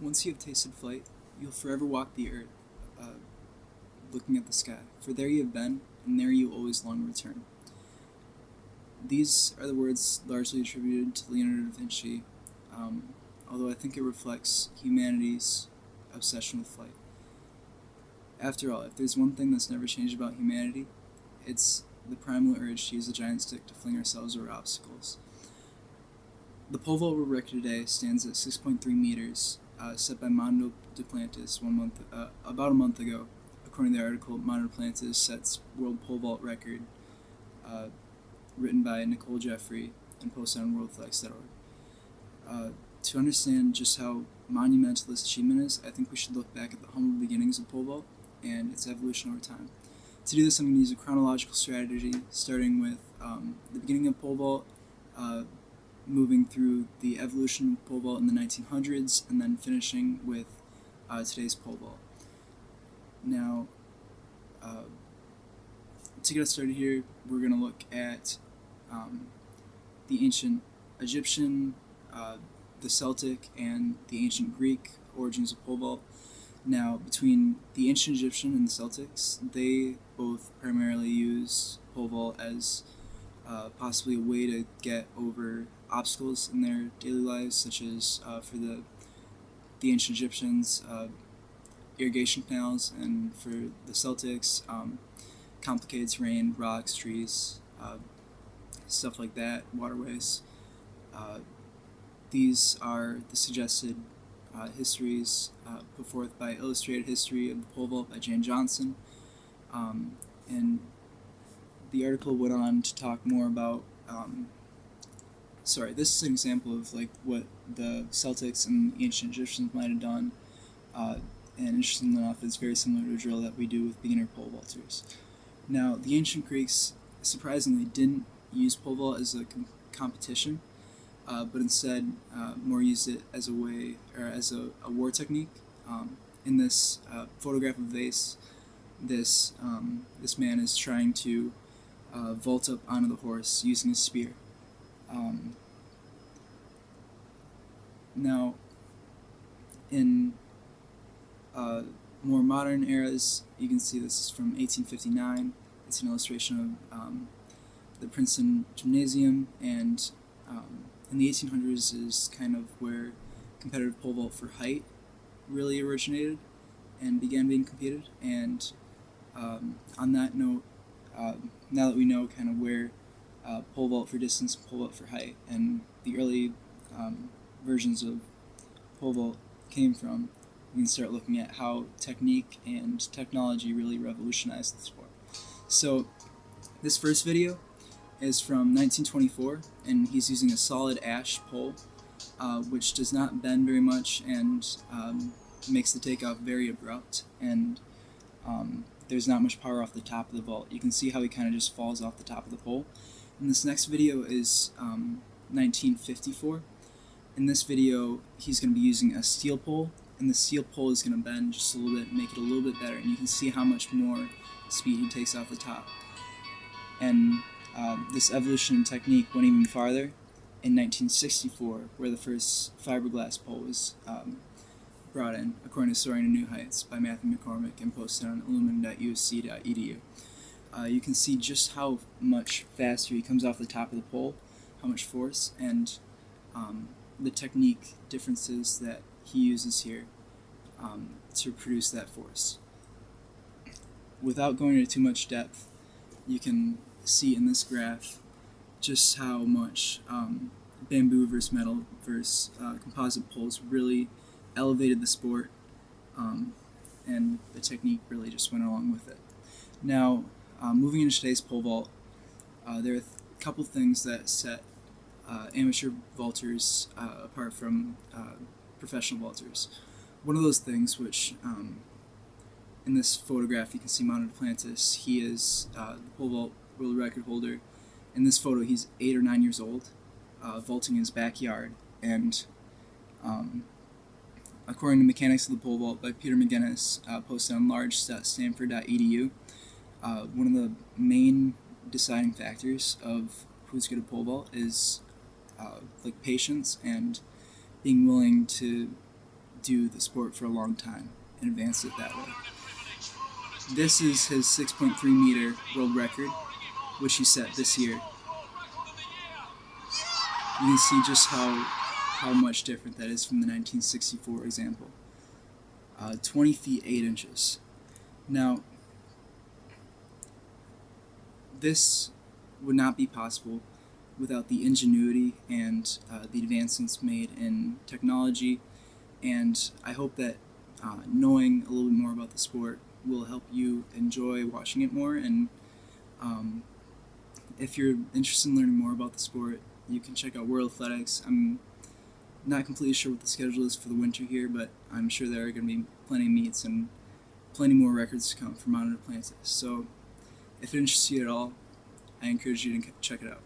Once you have tasted flight, you'll forever walk the earth, looking at the sky. For there you have been, and there you always long return. These are the words largely attributed to Leonardo da Vinci, although I think it reflects humanity's obsession with flight. After all, if there's one thing that's never changed about humanity, it's the primal urge to use a giant stick to fling ourselves over obstacles. The pole vault world record today stands at 6.3 meters, set by Mondo Duplantis about a month ago. According to the article, Mondo Duplantis sets world pole vault record, written by Nicole Jeffrey and posted on worldflex.org. To understand just how monumental this achievement is, I think we should look back at the humble beginnings of pole vault and its evolution over time. To do this, I'm going to use a chronological strategy, starting with the beginning of pole vault, moving through the evolution of pole vault in the 1900s, and then finishing with today's pole vault. Now, to get us started here, we're going to look at the ancient Egyptian, the Celtic, and the ancient Greek origins of pole vault. Now, between the ancient Egyptian and the Celtics, they both primarily use pole vault as possibly a way to get over obstacles in their daily lives, such as for the ancient Egyptians, irrigation canals, and for the Celtics, complicated terrain, rocks, trees, stuff like that, waterways. These are the suggested histories put forth by Illustrated History of the Pole Vault by Jane Johnson, and the article went on to talk more about. This is an example of like what the Celtics and ancient Egyptians might have done, and interestingly enough, it's very similar to a drill that we do with beginner pole vaulters. Now, the ancient Greeks surprisingly didn't use pole vault as a competition, but instead more used it as a way, or as a war technique. In this photograph of Vase, this man is trying to vault up onto the horse using a spear. Now, in more modern eras, you can see this is from 1859. It's an illustration of the Princeton Gymnasium, and in the 1800s is kind of where competitive pole vault for height really originated and began being competed. And on that note, now that we know kind of where pole vault for distance and pole vault for height and the early versions of pole vault came from, we can start looking at how technique and technology really revolutionized the sport. So this first video is from 1924, and he's using a solid ash pole, which does not bend very much and makes the takeoff very abrupt, and there's not much power off the top of the vault. You can see how he kind of just falls off the top of the pole. And this next video is 1954. In this video, he's going to be using a steel pole, and the steel pole is going to bend just a little bit, make it a little bit better, and you can see how much more speed he takes off the top. And this evolution in technique went even farther in 1964, where the first fiberglass pole was brought in, according to Soaring to New Heights by Matthew McCormick and posted on aluminum.usc.edu. You can see just how much faster he comes off the top of the pole, how much force, and the technique differences that he uses here to produce that force. Without going into too much depth, you can see in this graph just how much bamboo versus metal versus composite poles really elevated the sport, and the technique really just went along with it. Now, moving into today's pole vault, there are a couple things that set amateur vaulters apart from professional vaulters. One of those things, which in this photograph you can see Mondo Duplantis, he is the pole vault world record holder. In this photo, he's 8 or 9 years old, vaulting in his backyard, and according to Mechanics of the Pole Vault by Peter McGinnis, posted on large.stanford.edu, one of the main deciding factors of who's good at pole vault is like patience and being willing to do the sport for a long time and advance it that way. This is his 6.3 meter world record, which he set this year. You can see just how much different that is from the 1964 example. 20 feet 8 inches. Now, this would not be possible without the ingenuity and the advancements made in technology, and I hope that knowing a little bit more about the sport will help you enjoy watching it more. And if you're interested in learning more about the sport, you can check out World Athletics. I'm not completely sure what the schedule is for the winter here, but I'm sure there are going to be plenty of meets and plenty more records to come for Mount Atlantis. So if it interests you at all, I encourage you to check it out.